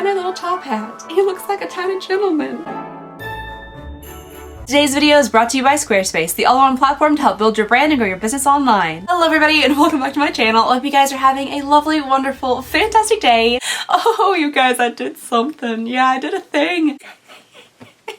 tiny little top hat. He looks like a tiny gentleman. Today's video is brought to you by Squarespace, the all-in-one platform to help build your brand and grow your business online. Hello everybody and welcome back to my channel. I hope you guys are having a lovely, wonderful, fantastic day. Oh, you guys, I did something. Yeah, I did a thing.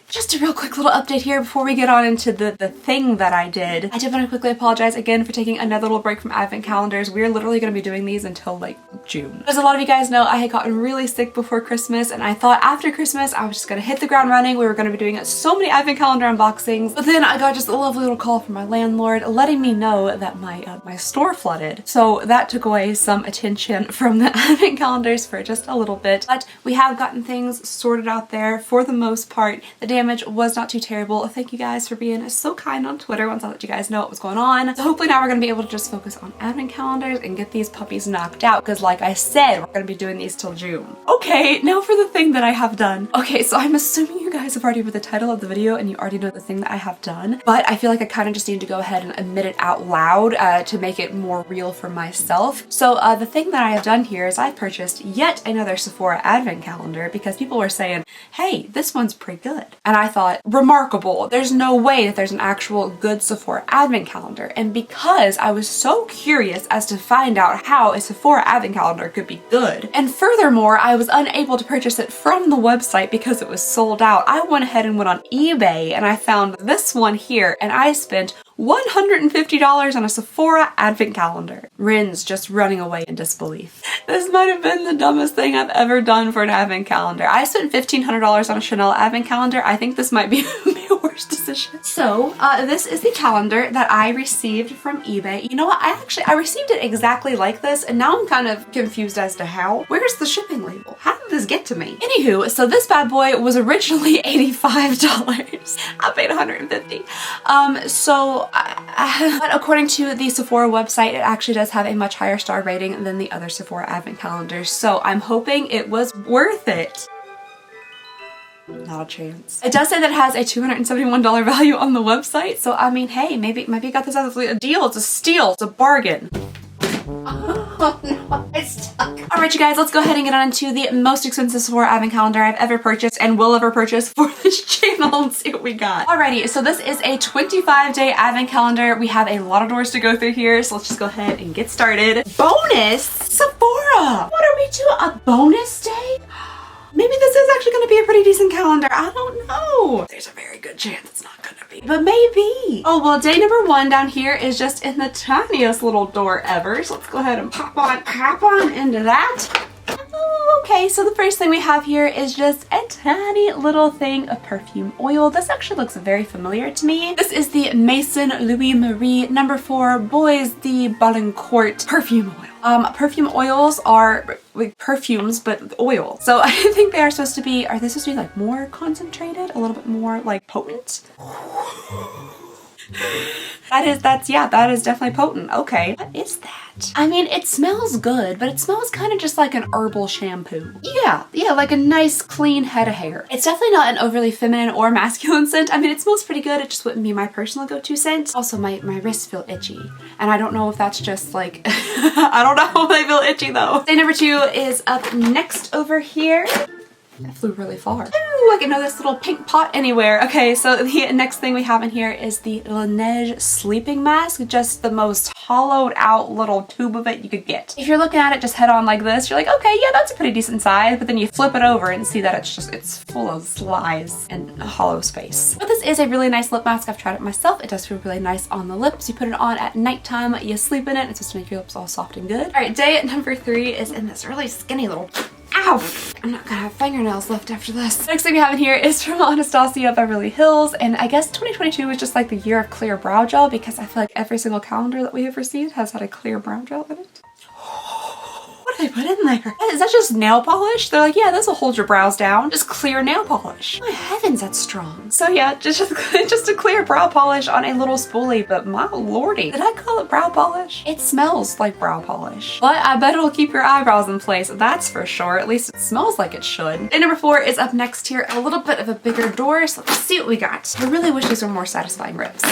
Just a real quick little update here before we get on into the thing that I did. I did want to quickly apologize again for taking another little break from advent calendars. We're literally going to be doing these until like June. As a lot of you guys know, I had gotten really sick before Christmas and I thought after Christmas I was just going to hit the ground running. We were going to be doing so many advent calendar unboxings, but then I got just a lovely little call from my landlord letting me know that my store flooded. So that took away some attention from the advent calendars for just a little bit, but we have gotten things sorted out there for the most part. The damage was not too terrible. Thank you guys for being so kind on Twitter once I let you guys know what was going on. So hopefully now we're going to be able to just focus on advent calendars and get these puppies knocked out because like I said, we're going to be doing these till June. Okay, now for the thing that I have done. Okay, so I'm assuming you guys have already read the title of the video and you already know the thing that I have done, but I feel like I kind of just need to go ahead and admit it out loud to make it more real for myself. So the thing that I have done here is I purchased yet another Sephora advent calendar because people were saying, hey, this one's pretty good. And I thought, remarkable. There's no way that there's an actual good Sephora advent calendar. And because I was so curious as to find out how a Sephora advent calendar could be good, and furthermore, I was unable to purchase it from the website because it was sold out, I went ahead and went on eBay and I found this one here and I spent $150 on a Sephora advent calendar. Rin's just running away in disbelief. This might have been the dumbest thing I've ever done for an advent calendar. I spent $1,500 on a Chanel advent calendar. I think this might be my worst decision. So this is the calendar that I received from eBay. You know what? I received it exactly like this and now I'm kind of confused as to how. Where's the shipping label? How did this get to me? Anywho, so this bad boy was originally $85. I paid $150. But according to the Sephora website, it actually does have a much higher star rating than the other Sephora advent calendars. So I'm hoping it was worth it. Not a chance. It does say that it has a $271 value on the website. So I mean, hey, maybe you got this as a deal. It's a steal. It's a bargain. Oh no, it's stuck. Alright you guys, let's go ahead and get on to the most expensive Sephora advent calendar I've ever purchased and will ever purchase for this channel and see what we got. Alrighty, so this is a 25-day advent calendar. We have a lot of doors to go through here, so let's just go ahead and get started. Bonus Sephora! What are we doing? A bonus day? Maybe this is actually going to be a pretty decent calendar. I don't know. There's a very good chance it's not going to be, but maybe. Oh, well, day number 1 down here is just in the tiniest little door ever. So let's go ahead and pop on into that. Oh, okay, so the first thing we have here is just a tiny little thing of perfume oil. This actually looks very familiar to me. This is the Maison Louis Marie No. 4 Bois de Balancourt perfume oil. Perfume oils are like perfumes, but oil. So I think they are supposed to be, are they supposed to be like more concentrated? A little bit more like potent? That is definitely potent. Okay. What is that? I mean, it smells good, but it smells kind of just like an herbal shampoo. Yeah, like a nice clean head of hair. It's definitely not an overly feminine or masculine scent. I mean, it smells pretty good. It just wouldn't be my personal go-to scent. Also, my wrists feel itchy. And I don't know if that's just like, I don't know if they feel itchy though. Day number 2 is up next over here. That flew really far. Ooh, I can know this little pink pot anywhere. Okay, so the next thing we have in here is the Laneige sleeping mask. Just the most hollowed out little tube of it you could get. If you're looking at it just head on like this, you're like, okay, yeah, that's a pretty decent size. But then you flip it over and see that it's full of slides and hollow space. But this is a really nice lip mask. I've tried it myself. It does feel really nice on the lips. You put it on at nighttime, you sleep in it. It's supposed to make your lips all soft and good. All right, day number 3 is in this really skinny little, ow! I'm not gonna have fingernails left after this. Next thing we have in here is from Anastasia Beverly Hills, and I guess 2022 was just like the year of clear brow gel because I feel like every single calendar that we have received has had a clear brow gel in it. What did they put in there? Is that just nail polish? They're like, yeah, this will hold your brows down. Just clear nail polish. My heavens, that's strong. So yeah, just a clear brow polish on a little spoolie, but my lordy, did I call it brow polish? It smells like brow polish, but I bet it'll keep your eyebrows in place. That's for sure. At least it smells like it should. Day number 4 is up next here. A little bit of a bigger door, so let's see what we got. I really wish these were more satisfying rips.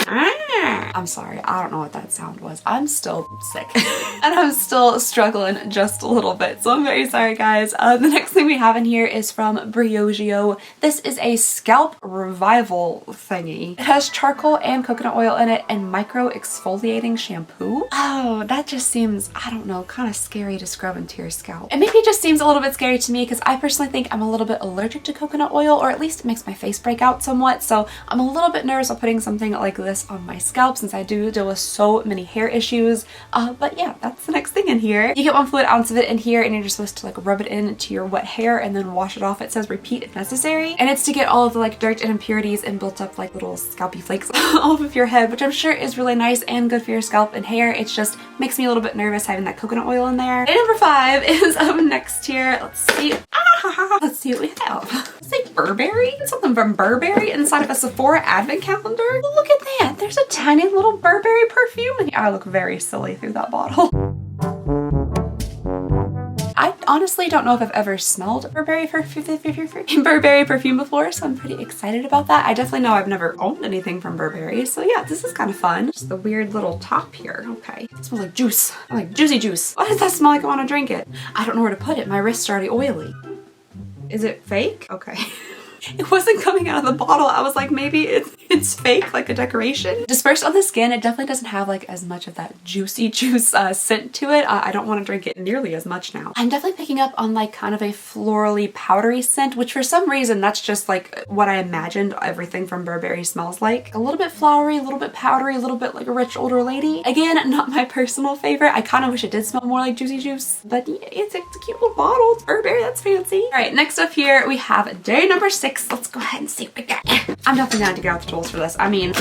I'm sorry, I don't know what that sound was. I'm still sick and I'm still struggling just a little bit, so I'm very sorry guys. The next thing thing we have in here is from Briogeo. This is a scalp revival thingy. It has charcoal and coconut oil in it and micro exfoliating shampoo. Oh, that just seems, I don't know, kind of scary to scrub into your scalp. And maybe it just seems a little bit scary to me because I personally think I'm a little bit allergic to coconut oil, or at least it makes my face break out somewhat. So I'm a little bit nervous of putting something like this on my scalp since I do deal with so many hair issues. But yeah, that's the next thing in here. You get 1 fluid ounce of it in here and you're just supposed to like rub it into your wet hair and then wash it off. It says repeat if necessary. And it's to get all of the like dirt and impurities and built up like little scalpy flakes off of your head, which I'm sure is really nice and good for your scalp and hair. It just makes me a little bit nervous having that coconut oil in there. And number 5 is up next here. Let's see. Let's see what we have. It's like Burberry? Something from Burberry inside of a Sephora advent calendar. Look at that. There's a tiny little Burberry perfume in here. I look very silly through that bottle. I honestly don't know if I've ever smelled Burberry perfume before, so I'm pretty excited about that. I definitely know I've never owned anything from Burberry, so yeah, this is kind of fun. Just the weird little top here. Okay. It smells like juice. Like juicy juice. Why does that smell like I want to drink it? I don't know where to put it. My wrist's already oily. Is it fake? Okay. It wasn't coming out of the bottle. I was like, maybe it's fake, like a decoration. Dispersed on the skin, it definitely doesn't have like as much of that juicy juice scent to it. I don't want to drink it nearly as much now. I'm definitely picking up on like kind of a florally powdery scent, which for some reason that's just like what I imagined everything from Burberry smells like. A little bit flowery, a little bit powdery, a little bit like a rich older lady. Again, not my personal favorite. I kind of wish it did smell more like juicy juice, but yeah, it's a cute little bottle. It's Burberry, that's fancy. All right, next up here we have day number 6. Let's go ahead and see what we got. I'm definitely gonna have to get out the tools for this. I mean,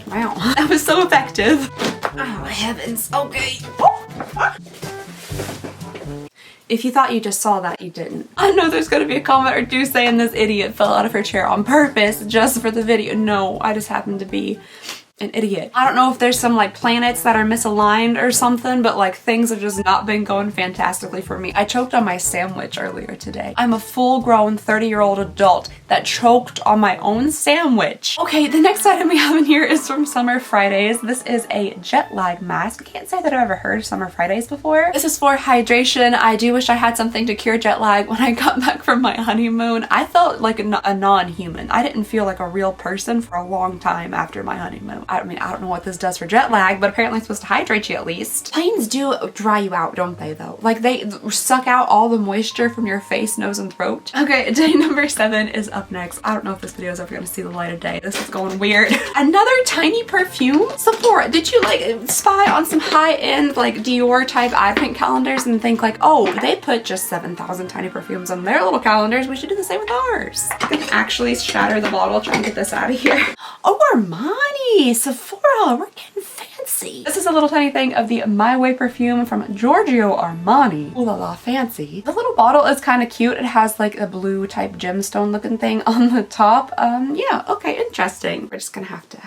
wow, that was so effective. Oh heavens, okay. If you thought you just saw that, you didn't. I know there's gonna be a comment or two saying this idiot fell out of her chair on purpose just for the video. No, I just happened to be an idiot. I don't know if there's some like planets that are misaligned or something, but like things have just not been going fantastically for me. I choked on my sandwich earlier today. I'm a full-grown 30-year-old adult that choked on my own sandwich. Okay, the next item we have in here is from Summer Fridays. This is a jet lag mask. I can't say that I've ever heard of Summer Fridays before. This is for hydration. I do wish I had something to cure jet lag. When I got back from my honeymoon, I felt like a non-human. I didn't feel like a real person for a long time after my honeymoon. I mean, I don't know what this does for jet lag, but apparently it's supposed to hydrate you at least. Planes do dry you out, don't they though? Like they suck out all the moisture from your face, nose, and throat. Okay, day number 7 is up next. I don't know if this video is ever gonna see the light of day. This is going weird. Another tiny perfume? Sephora, did you like spy on some high-end like Dior type advent calendars and think like, oh, they put just 7,000 tiny perfumes on their little calendars. We should do the same with ours. I can actually shatter the bottle, try and get this out of here. Oh, Armani, Sephora, we're getting fancy. This is a little tiny thing of the My Way perfume from Giorgio Armani. Ooh la la, fancy. The little bottle is kind of cute. It has like a blue type gemstone looking thing on the top. Yeah, okay, interesting. We're just gonna have to...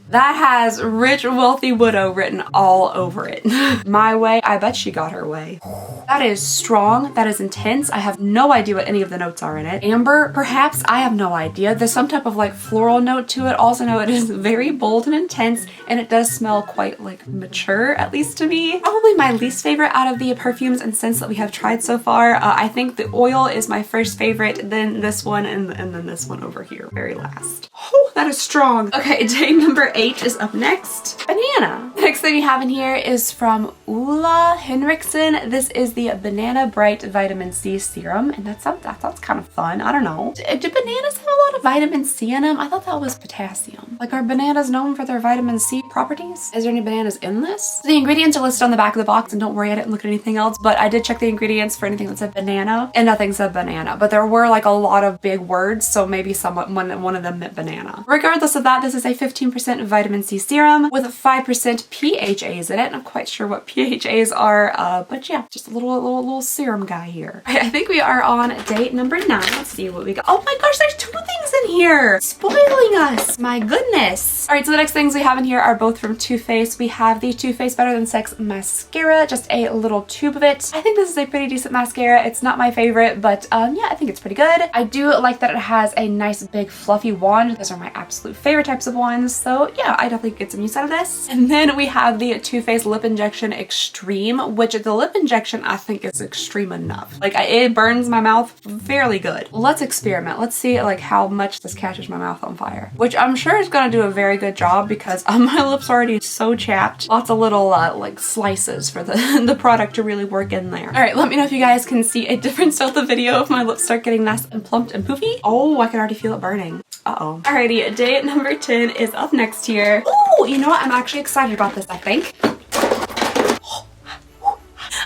That has Rich Wealthy Widow written all over it. My Way, I bet she got her way. That is strong, that is intense. I have no idea what any of the notes are in it. Amber, perhaps, I have no idea. There's some type of like floral note to it. Also know it is very bold and intense, and it does smell quite like mature, at least to me. Probably my least favorite out of the perfumes and scents that we have tried so far. I think the oil is my first favorite, then this one, and then this one over here, very last. Oh, that is strong. Okay, day number 8 is up next. Banana. The next thing we have in here is from Ulla Henriksen. This is the Banana Bright Vitamin C Serum, and that sounds kind of fun. I don't know. Do bananas have a lot of vitamin C in them? I thought that was potassium. Like, are bananas known for their vitamin C properties? Is there any bananas in this? The ingredients are listed on the back of the box, and don't worry, I didn't look at anything else, but I did check the ingredients for anything that said banana, and nothing said banana, but there were like a lot of big words, so maybe one of them meant banana. Regardless of that, this is a 15% vitamin C serum with 5% PHAs in it. I'm not quite sure what PHAs are, but yeah, just a little serum guy here. Right, I think we are on date number 9. Let's see what we got. Oh my gosh, there's 2 things in here, spoiling us. My goodness. All right, so the next things we have in here are both from Too Faced. We have the Too Faced Better Than Sex mascara, just a little tube of it. I think this is a pretty decent mascara. It's not my favorite, but yeah, I think it's pretty good. I do like that it has a nice big fluffy wand. Those are my absolute favorite types of wands. So yeah, I definitely get some use out of this. And then we have the Too Faced Lip Injection Extreme, which the lip injection I think is extreme enough. Like it burns my mouth fairly good. Let's experiment. Let's see like how much this catches my mouth on fire, which I'm sure is gonna do a very good job because my lips are already so chapped. Lots of little like slices for the product to really work in there. All right, let me know if you guys can see a difference throughout the video if my lips start getting nice and plumped and poofy. Oh, I can already feel it burning. Uh-oh. Alrighty, day number 10 is up next here. Oh, you know what? I'm actually excited about this, I think.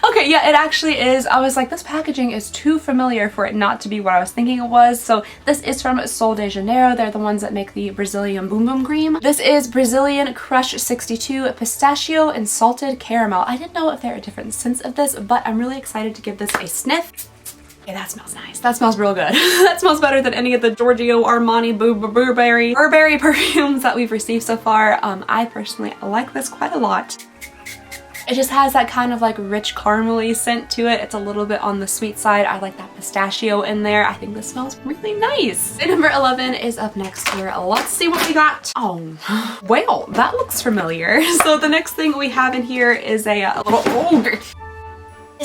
Okay, yeah, it actually is. I was like, this packaging is too familiar for it not to be what I was thinking it was. So this is from Sol de Janeiro. They're the ones that make the Brazilian Boom Boom Cream. This is Brazilian Crush 62 Pistachio and Salted Caramel. I didn't know if there are different scents of this, but I'm really excited to give this a sniff. Okay, that smells nice. That smells real good. That smells better than any of the Giorgio Armani Burberry perfumes that we've received so far. I personally like this quite a lot. It just has that kind of like rich caramely scent to it. It's a little bit on the sweet side. I like that pistachio in there. I think this smells really nice. And number 11 is up next here. Let's see what we got. Oh, well, that looks familiar. So the next thing we have in here is a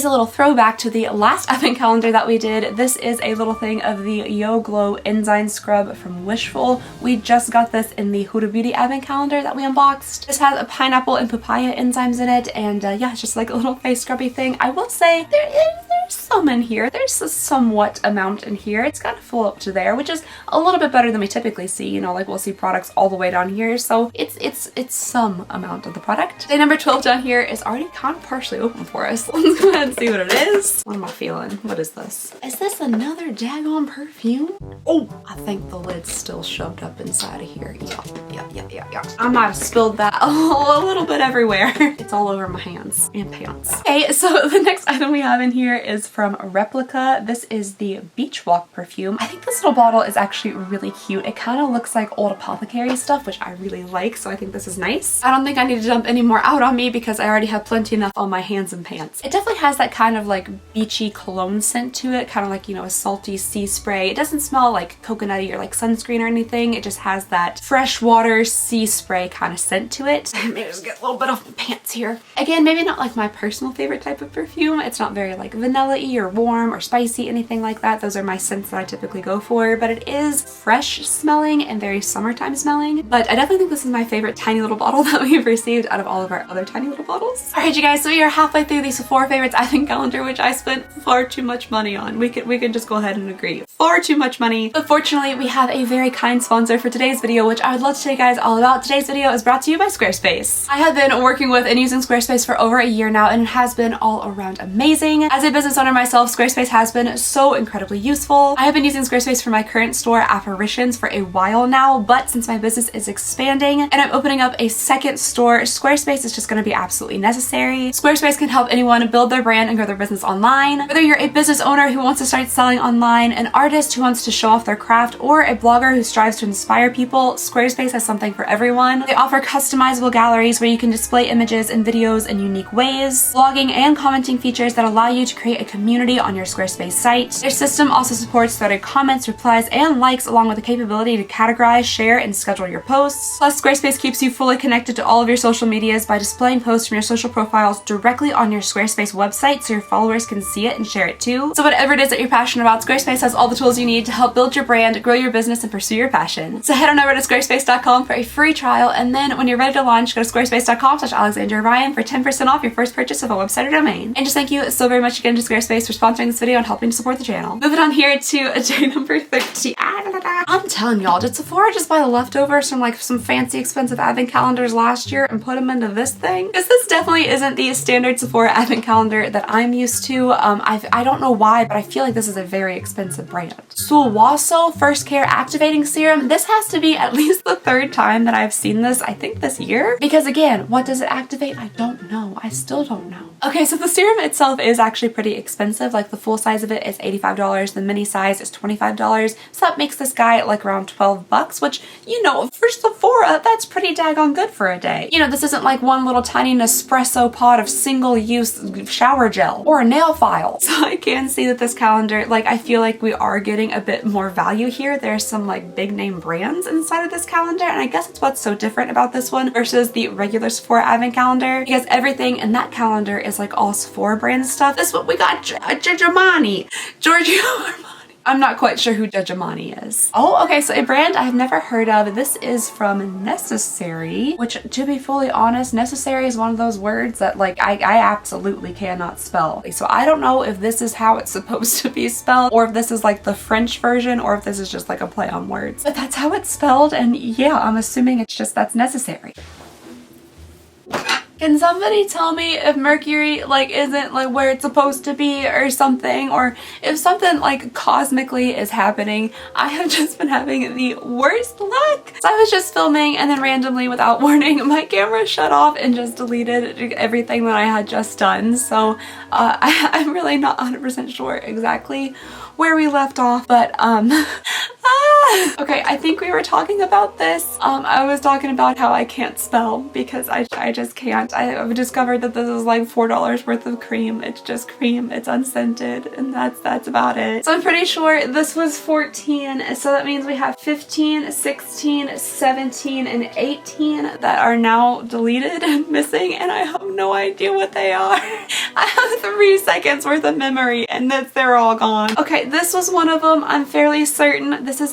little throwback to the last advent calendar that we did. This is a little thing of the Yo Glow Enzyme Scrub from Wishful. We just got this in the Huda Beauty advent calendar that we unboxed. This has a pineapple and papaya enzymes in it, and yeah, it's just like a little face scrubby thing. I will say there's some in here. There's a somewhat amount in here. It's got to full up to there, which is a little bit better than we typically see. You know, like we'll see products all the way down here, so it's some amount of the product. Day number 12 down here is already kind of partially open for us. Let's go ahead and see what it is. What am I feeling? What is this? Is this another daggone perfume? Oh, I think the lid's still shoved up inside of here. Yeah. I might have spilled that a little bit everywhere. It's all over my hands and pants. Okay, so the next item we have in here is from Replica. This is the Beach Walk perfume. I think this little bottle is actually really cute. It kind of looks like old apothecary stuff, which I really like, so I think this is nice. I don't think I need to dump any more out on me because I already have plenty enough on my hands and pants. It definitely has that kind of like beachy cologne scent to it, kind of like, you know, a salty sea spray. It doesn't smell like coconutty or like sunscreen or anything. It just has that freshwater sea spray kind of scent to it. Maybe just get a little bit off my pants here. Again, maybe not like my personal favorite type of perfume. It's not very like vanilla-y or warm or spicy, anything like that. Those are my scents that I typically go for, but it is fresh smelling and very summertime smelling. But I definitely think this is my favorite tiny little bottle that we've received out of all of our other tiny little bottles. All right, you guys, so we are halfway through the Sephora favorites advent calendar, which I spent far too much money on. We can just go ahead and agree. Far too much money. But fortunately, we have a very kind sponsor for today's video, which I would love to tell you guys all about. Today's video is brought to you by Squarespace. I have been working with and using Squarespace for over a year now, and it has been all around amazing. As a business owner myself, Squarespace has been so incredibly useful. I have been using Squarespace for my current store, Apparitions, for a while now, but since my business is expanding and I'm opening up a second store, Squarespace is just going to be absolutely necessary. Squarespace can help anyone build their brand and grow their business online. Whether you're a business owner who wants to start selling online, an artist who wants to show off their craft, or a blogger who strives to inspire people, Squarespace has something for everyone. They offer customizable galleries where you can display images and videos in unique ways, blogging and commenting features that allow you to create a community on your Squarespace site. Their system also supports threaded comments, replies, and likes, along with the capability to categorize, share, and schedule your posts. Plus, Squarespace keeps you fully connected to all of your social medias by displaying posts from your social profiles directly on your Squarespace website so your followers can see it and share it too. So whatever it is that you're passionate about, Squarespace has all the tools you need to help build your brand, grow your business, and pursue your passion. So head on over to squarespace.com for a free trial, and then when you're ready to launch, go to squarespace.com/AlexandriaRyan for 10% off your first purchase of a website or domain. And just thank you so very much again to Squarespace for sponsoring this video and helping to support the channel. Moving on here to day number 13. I'm telling y'all, did Sephora just buy the leftovers from like some fancy expensive advent calendars last year and put them into this thing? Because this definitely isn't the standard Sephora advent calendar that I'm used to. I don't know why, but I feel like this is a very expensive brand. Sulwaso First Care Activating Serum. This has to be at least the third time that I've seen this, I think this year. Because again, what does it activate? I don't know. I still don't know. Okay, so the serum itself is actually pretty expensive. Like the full size of it is $85, the mini size is $25. So that makes this guy like around 12 bucks, which, you know, for Sephora, that's pretty daggone good for a day. You know, this isn't like one little tiny Nespresso pot of single-use shower gel or a nail file. So I can see that this calendar, like, I feel like we are getting a bit more value here. There's some like big name brands inside of this calendar, and I guess it's what's so different about this one versus the regular Sephora advent calendar, because everything in that calendar is like all Sephora brand stuff. This one we got Giorgio Armani. I'm not quite sure who Giorgio Armani is. Oh, okay, so a brand I've never heard of. This is from Necessary, which, to be fully honest, Necessary is one of those words that like I absolutely cannot spell. So I don't know if this is how it's supposed to be spelled, or if this is like the French version, or if this is just like a play on words. But that's how it's spelled, and yeah, I'm assuming it's just that's necessary. Can somebody tell me if Mercury like isn't like where it's supposed to be or something, or if something like cosmically is happening? I have just been having the worst luck. So I was just filming and then randomly without warning my camera shut off and just deleted everything that I had just done. So I'm really not 100% sure exactly where we left off, but okay, I think we were talking about this. I was talking about how I can't spell because I just can't. I've discovered that this is like $4 worth of cream. It's just cream, it's unscented, and that's about it. So I'm pretty sure this was 14, so that means we have 15, 16, 17, and 18 that are now deleted and missing, and I have no idea what they are. I have 3 seconds worth of memory and they're all gone. Okay, this was one of them. I'm fairly certain. This is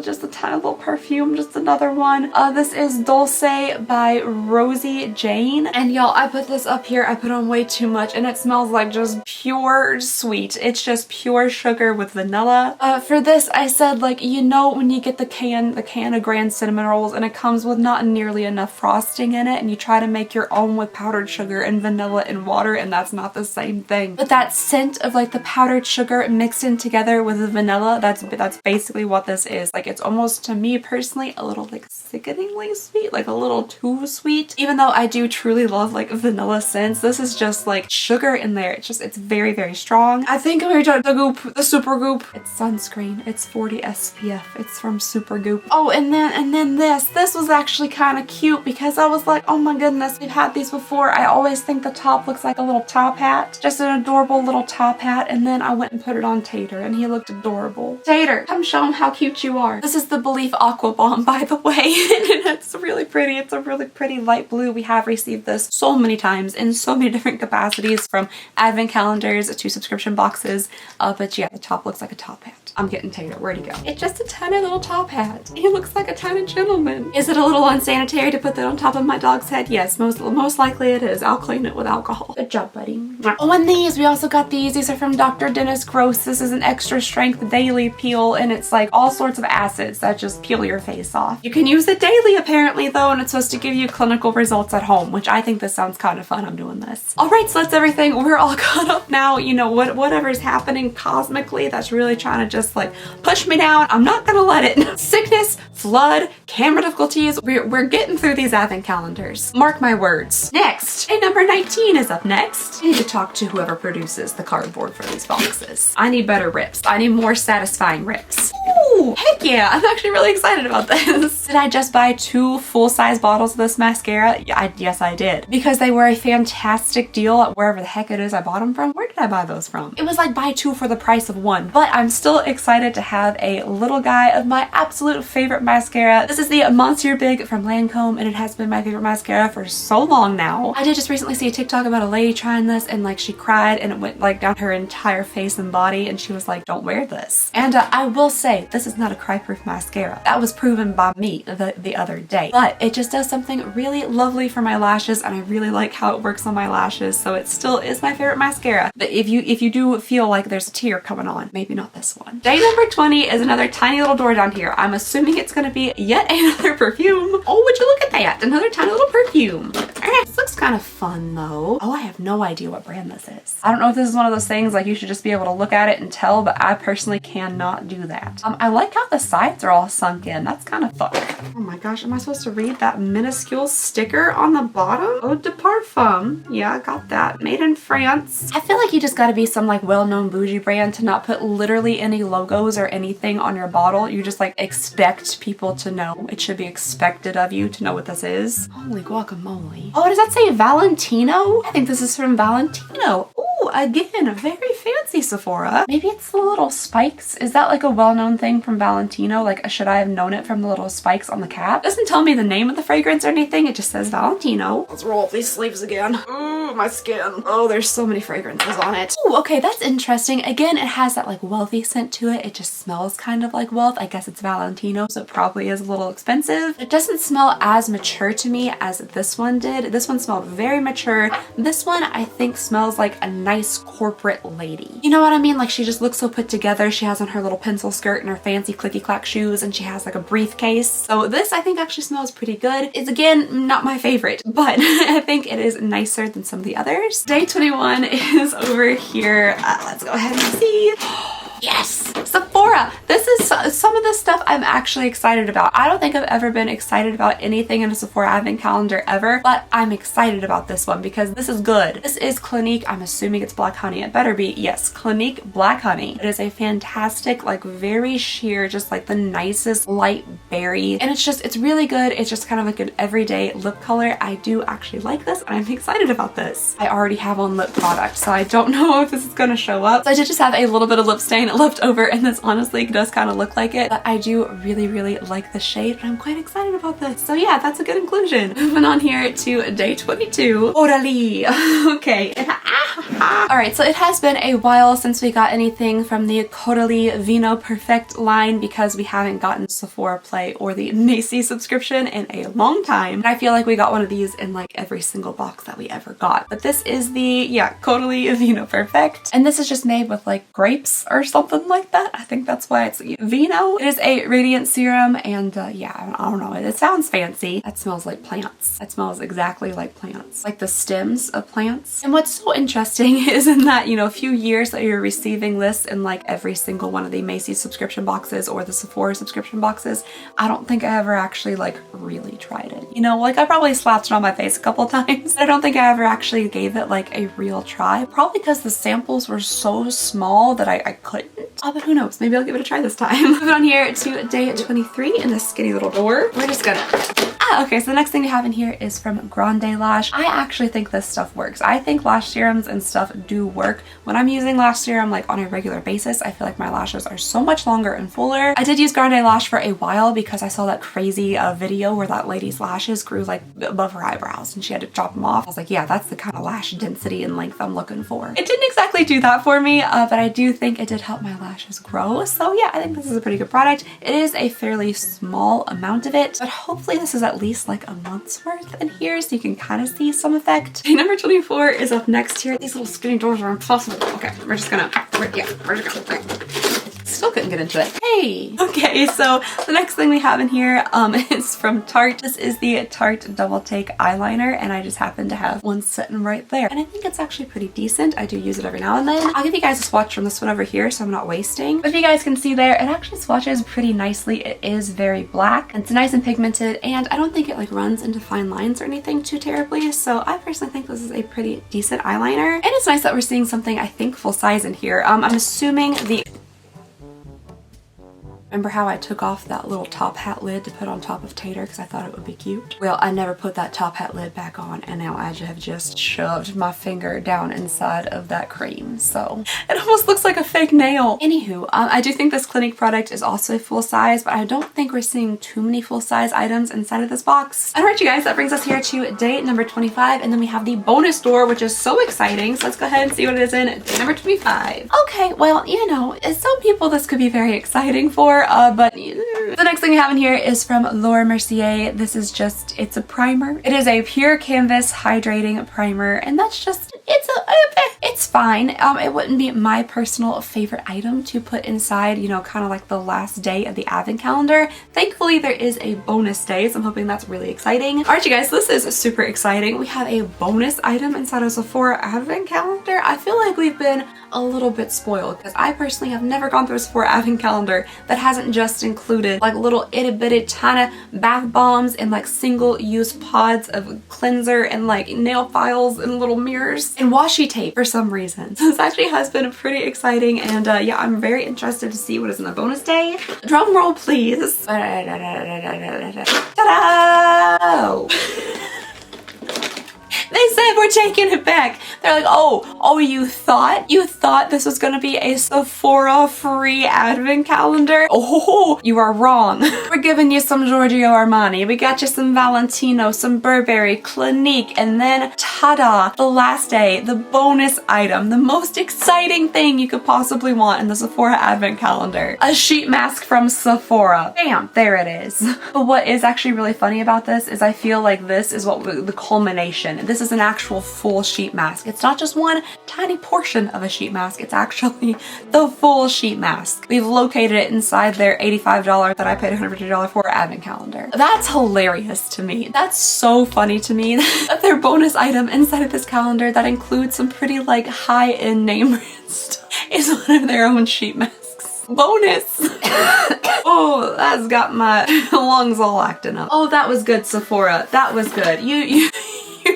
just a tiny little perfume, just another one. This is Dulce by Rosie Jane. And y'all, I put this up here. I put on way too much and it smells like just pure sweet. It's just pure sugar with vanilla. For this, I said, like, you know when you get the can of Grand Cinnamon Rolls and it comes with not nearly enough frosting in it, and you try to make your own with powdered sugar and vanilla and water, and that's not the same thing. But that scent of like the powdered sugar mixed in together with the vanilla, that's basically what this is. Like, it's almost, to me personally, a little like sickeningly sweet, like a little too sweet. Even though I do truly love like vanilla scents, this is just like sugar in there. It's very, very strong. I think we tried the Super Goop. It's sunscreen. It's 40 SPF. It's from Super Goop. Oh, and then this was actually kind of cute because I was like, oh my goodness, we've had these before. I always think the top looks like a little top hat, just an adorable little top hat, and then I went and put it on Tater and he looked adorable. Tater, come show him how cute you are. This is the Belief Aqua Bomb, by the way, and it's really pretty. It's a really pretty light blue. We have received this so many times in so many different capacities, from advent calendars to subscription boxes, but yeah, the top looks like a top hat. I'm getting Tater. Where'd he go? It's just a tiny little top hat. He looks like a tiny gentleman. Is it a little unsanitary to put that on top of my dog's head? Yes, most likely it is. I'll clean it with alcohol. Good job, buddy. Oh, and these, we also got these. These are from Dr. Dennis Gross. This is an extra strength daily peel, and it's like all sorts of acids that just peel your face off. You can use it daily apparently though, and it's supposed to give you clinical results at home, which I think this sounds kind of fun. I'm doing this. All right, so that's everything. We're all caught up now. You know, whatever's happening cosmically that's really trying to just like push me down, I'm not gonna let it. Sickness, flood, camera difficulties, we're getting through these advent calendars. Mark my words. Next, and number 19 is up next. I need to talk to whoever produces the cardboard for these boxes. I need better rips. I need more satisfying rips. Ooh, heck yeah, I'm actually really excited about this. Did I just buy 2 full-size bottles of this mascara? Yes, I did. Because they were a fantastic deal at wherever the heck it is I bought them from. Where did I buy those from? It was like buy 2 for the price of 1. But I'm still excited to have a little guy of my absolute favorite mascara. This is the Monsieur Big from Lancome, and it has been my favorite mascara for so long now. I did just recently see a TikTok about a lady trying this, and like she cried and it went like down her entire face and body, and she was like, don't wear this. And I will say, this is not a cry-proof mascara. That was proven by me the other day. But it just does something really lovely for my lashes, and I really like how it works on my lashes, so it still is my favorite mascara. But if you do feel like there's a tear coming on, maybe not this one. Day number 20 is another tiny little door down here. I'm assuming it's gonna be yet another perfume. Oh, would you look at that? Another tiny little perfume. This looks kind of fun though. Oh, I have no idea what brand this is. I don't know if this is one of those things like you should just be able to look at it and tell, but I personally cannot do that. I like how the sides are all sunk in. That's kind of fun. Oh my gosh, am I supposed to read that minuscule sticker on the bottom? Eau de Parfum. Yeah, I got that. Made in France. I feel like you just gotta be some like well-known bougie brand to not put literally any logos or anything on your bottle. You just like expect people to know. It should be expected of you to know what this is. Holy guacamole. Oh, does that say Valentino? I think this is from Valentino. Ooh, again, very fancy Sephora. Maybe it's the little spikes. Is that like a well-known thing from Valentino? Like, should I have known it from the little spikes on the cap? It doesn't tell me the name of the fragrance or anything. It just says Valentino. Let's roll up these sleeves again. Ooh, my skin. Oh, there's so many fragrances on it. Ooh, okay, that's interesting. Again, it has that like wealthy scent to it. It just smells kind of like wealth. I guess it's Valentino, so it probably is a little expensive. It doesn't smell as mature to me as this one did. This one smelled very mature. This one I think smells like a nice corporate lady. You know what I mean? Like she just looks so put together. She has on her little pencil skirt and her fancy clicky clack shoes, and she has like a briefcase. So this I think actually smells pretty good. It's again not my favorite, but I think it is nicer than some of the others. Day 21 is over here. Let's go ahead and see. Yes! Sephora! This is some of the stuff I'm actually excited about. I don't think I've ever been excited about anything in a Sephora advent calendar ever, but I'm excited about this one because this is good. This is Clinique. I'm assuming it's Black Honey. It better be. Yes, Clinique Black Honey. It is a fantastic, like very sheer, just like the nicest light berry. And it's really good. It's just kind of like an everyday lip color. I do actually like this and I'm excited about this. I already have on lip product, so I don't know if this is going to show up. So I did just have a little bit of lip stain left over, and this honestly does kind of look like it, but I do really like the shade and I'm quite excited about this. So yeah, that's a good inclusion. Moving on here to day 22. Orally. Okay. Alright, so it has been a while since we got anything from the Coralie Vino Perfect line because we haven't gotten Sephora Play or the Macy's subscription in a long time. And I feel like we got one of these in like every single box that we ever got. But this is the, yeah, Coralie Vino Perfect. And this is just made with like grapes or something like that. I think that's why it's Vino. It is a radiant serum and yeah, I don't know. It sounds fancy. That smells like plants. That smells exactly like plants. Like the stems of plants. And what's so interesting is in that, you know, a few years that you're receiving this in like every single one of the Macy's subscription boxes or the Sephora subscription boxes, I don't think I ever actually like really tried it. You know, like I probably slapped it on my face a couple times. I don't think I ever actually gave it like a real try. Probably because the samples were so small that I couldn't. Oh, but who knows? Maybe I'll give it a try this time. Moving on here to day 23 in this skinny little door. We're just gonna... okay, so the next thing we have in here is from Grande Lash. I actually think this stuff works. I think lash serums and stuff do work. When I'm using lash serum like on a regular basis, I feel like my lashes are so much longer and fuller. I did use Grande Lash for a while because I saw that crazy video where that lady's lashes grew like above her eyebrows and she had to chop them off. I was like, yeah, that's the kind of lash density and length I'm looking for. It didn't exactly do that for me, but I do think it did help my lashes grow. So yeah, I think this is a pretty good product. It is a fairly small amount of it, but hopefully this is at least like a month's worth in here so you can kind of see some effect. Day number 24 is up next here. These little skinny doors are impossible. Okay, we're just gonna still couldn't get into it. Hey! Okay, so the next thing we have in here is from Tarte. This is the Tarte Double Take eyeliner, and I just happen to have one sitting right there. And I think it's actually pretty decent. I do use it every now and then. I'll give you guys a swatch from this one over here so I'm not wasting. But if you guys can see there, it actually swatches pretty nicely. It is very black. It's nice and pigmented, and I don't think it like runs into fine lines or anything too terribly. So I personally think this is a pretty decent eyeliner. And it's nice that we're seeing something, I think, full size in here. I'm assuming the... Remember how I took off that little top hat lid to put on top of Tater because I thought it would be cute? Well, I never put that top hat lid back on, and now I have just shoved my finger down inside of that cream. So it almost looks like a fake nail. Anywho, I do think this Clinique product is also full size, but I don't think we're seeing too many full size items inside of this box. Alright you guys, that brings us here to day number 25, and then we have the bonus door, which is so exciting. So let's go ahead and see what it is in day number 25. Okay, well, you know, some people this could be very exciting for, but the next thing we have in here is from Laura Mercier. This is just, it's a primer. It is a pure canvas hydrating primer, and that's just it's fine. It wouldn't be my personal favorite item to put inside, you know, kind of like the last day of the advent calendar. Thankfully, there is a bonus day, so I'm hoping that's really exciting. All right, you guys, this is super exciting. We have a bonus item inside of Sephora advent calendar. I feel like we've been a little bit spoiled because I personally have never gone through a Sephora advent calendar that hasn't just included like little itty bitty tiny bath bombs and like single-use pods of cleanser and like nail files and little mirrors and washi tape for some reason. So this actually has been pretty exciting, and yeah, I'm very interested to see what is in the bonus day. Drum roll, please. Ta-da! They said we're taking it back. They're like, oh, you thought this was gonna be a Sephora free advent calendar? Oh, you are wrong. We're giving you some Giorgio Armani. We got you some Valentino, some Burberry, Clinique, and then ta-da, the last day, the bonus item, the most exciting thing you could possibly want in the Sephora advent calendar. A sheet mask from Sephora. Bam, there it is. But what is actually really funny about this is I feel like this is what the culmination. This is an actual full sheet mask. It's not just one tiny portion of a sheet mask, it's actually the full sheet mask. We've located it inside their $85 that I paid $150 for advent calendar. That's hilarious to me. That's so funny to me that their bonus item inside of this calendar that includes some pretty like high-end name brand stuff is one of their own sheet masks. Bonus! Oh, that's got my lungs all acting up. Oh, that was good, Sephora. That was good. You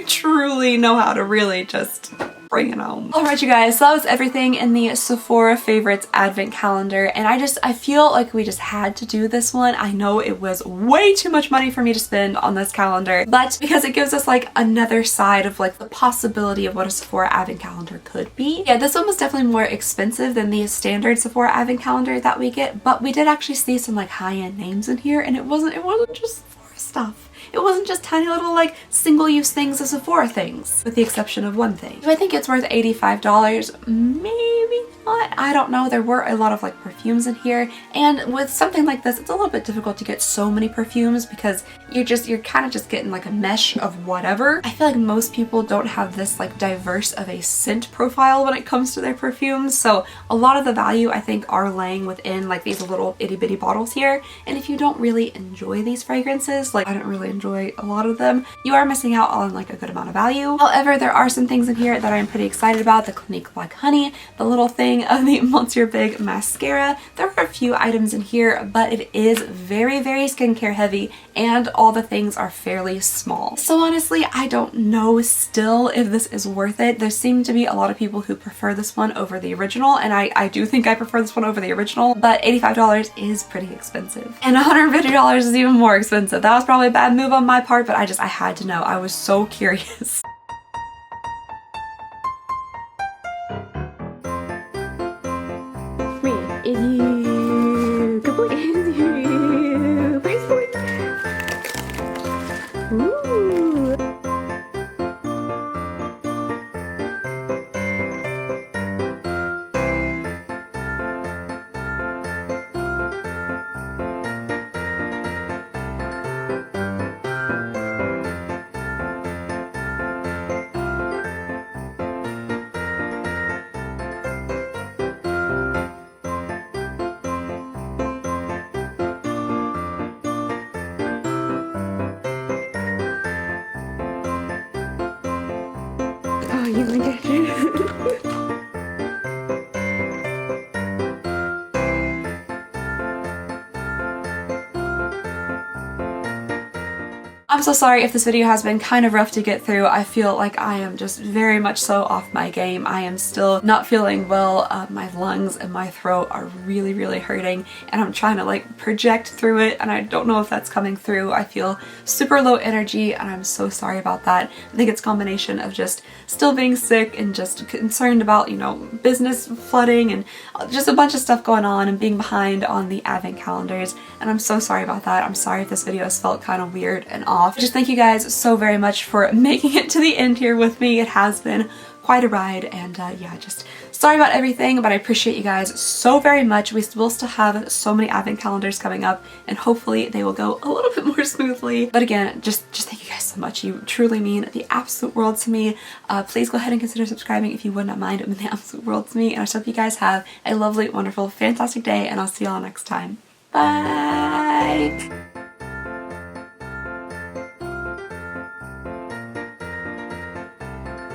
truly know how to really just bring it home. Alright, you guys, so that was everything in the Sephora Favorites Advent Calendar, and I feel like we just had to do this one. I know it was way too much money for me to spend on this calendar, but because it gives us like another side of like the possibility of what a Sephora Advent Calendar could be. Yeah, this one was definitely more expensive than the standard Sephora Advent Calendar that we get, but we did actually see some like high-end names in here, and it wasn't just Sephora stuff. It wasn't just tiny little like single-use things of Sephora things, with the exception of one thing. Do I think it's worth $85? Maybe not. I don't know. There were a lot of like perfumes in here, and with something like this, it's a little bit difficult to get so many perfumes because you're kind of just getting like a mesh of whatever. I feel like most people don't have this like diverse of a scent profile when it comes to their perfumes, so a lot of the value I think are laying within like these little itty bitty bottles here, and if you don't really enjoy these fragrances, like I don't really enjoy a lot of them, you are missing out on like a good amount of value. However, there are some things in here that I'm pretty excited about. The Clinique Black Honey, the little thing of the Monsieur Big mascara. There are a few items in here, but it is very, very skincare heavy, and all the things are fairly small. So honestly, I don't know still if this is worth it. There seem to be a lot of people who prefer this one over the original, and I do think I prefer this one over the original, but $85 is pretty expensive. And $150 is even more expensive. That was probably a bad move on my part, but I had to know. I was so curious. Oh my gosh. I'm so sorry if this video has been kind of rough to get through. I feel like I am just very much so off my game. I am still not feeling well. My lungs and my throat are really, really hurting, and I'm trying to like project through it, and I don't know if that's coming through. I feel super low energy, and I'm so sorry about that. I think it's a combination of just still being sick and just concerned about, you know, business flooding and just a bunch of stuff going on and being behind on the advent calendars, and I'm so sorry about that. I'm sorry if this video has felt kind of weird and off. Just thank you guys so very much for making it to the end here with me. It has been quite a ride, and yeah, just sorry about everything, but I appreciate you guys so very much. We will still have so many advent calendars coming up, and hopefully they will go a little bit more smoothly. But again, just thank you guys so much. You truly mean the absolute world to me. Please go ahead and consider subscribing if you would not mind. It would mean the absolute world to me, and I hope you guys have a lovely, wonderful, fantastic day, and I'll see y'all next time. Bye!